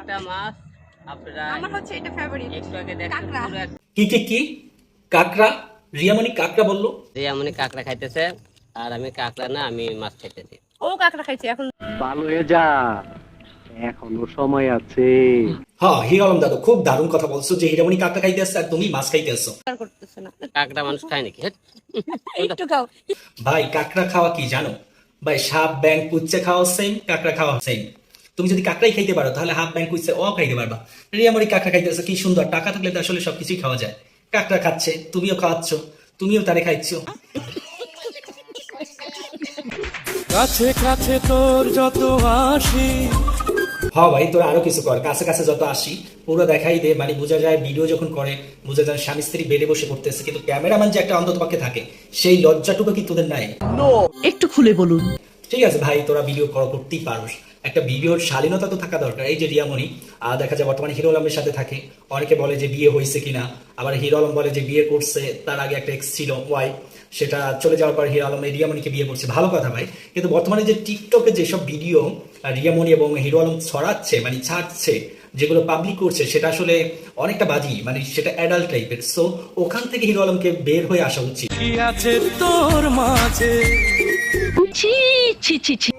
একটা মাছ আপনারা আমার হচ্ছে এটা ফেভারিট একটু আগে দেখছেন কাঁকড়া। পুরো এক কি কাকড়া? রিয়ামণি কাকড়া বললো? রিয়ামণি কাঁকড়া খাইতেছে আর আমি কাঁকড়া না আমি মাছ খাইতেছি। ও কাঁকড়া খাইছে এখন ভালো হয়ে যা, এখনো সময় আছে। হ্যাঁ, হিরো আলম দাদু খুব দারুণ কথা বলছো যে হিরামণি কাকড়া খাইতে আসছে আর তুমি মাছ খাইতে আসছো। আর করতেছে না। কাঁকড়া মানুষ খায় নাকি? হেৎ। একটু খাও। ভাই কাকড়া খাওয়া কি জানো ভাই? সাপ ব্যাং কুচ্ছে খাওয়া সেম, কাকড়া খাওয়া সেম। তুমি যদি কাকড়াই খাইতে পারো তাহলে হাফ ব্যাং কুচ্ছে ও খাইতে পারবা। রিয়ামণি কাকড়া খাইতেছে, কি সুন্দর। টাকা থাকলে তো আসলে সবকিছুই খাওয়া যায়। কাকড়া খাচ্ছে, তুমিও খাওয়াচ্ছ, তুমিও তারে খাইছো। কাছে কাছে তোর যত আসি, হ্যাঁ ভাই, তোরা আরো কিছু কর, কাছে কাছে যত আসি পুরো দেখাই দে। মানে বোঝা যায় ভিডিও যখন করে বোঝা যায় স্বামী স্ত্রী বেডে বসে করতেছে, কিন্তু ক্যামেরাম্যান যে একটা অন্তত পক্ষে থাকে সেই লজ্জাটুকু কি তোদের নাই? একটু খুলে বলুন। ঠিক আছে ভাই, তোরা ভিডিও করতেই পারোস, একটা ভিডিওর শালীনতা তো থাকা দরকার। এই যে রিয়ামণি দেখা যায় বর্তমানে হিরো আলমের সাথে থাকে, অনেকে বলে যে বিয়ে হয়েছে কিনা, আবার হিরো আলম বলে যে বিয়ে করছে, তার আগে একটা এক্স ছিল ওয়াই, সেটা চলে যাওয়ার পর হিরো আলম রিয়ামণিকে বিয়ে করছে। ভালো কথা ভাই, কিন্তু বর্তমানে যে টিকটকে যেসব ভিডিও রিয়ামণি এবং হিরো আলম ছড়াচ্ছে, মানে ছাড়ছে, যেগুলো পাবলিক করছে, সেটা আসলে অনেকটা বাজি, মানে সেটা অ্যাডাল্ট টাইপের। সো ওখান থেকে হিরো আলমকে বের হয়ে আসা উচিত। কি আছে তোর মাঝে? ছি ছি ছি ছি।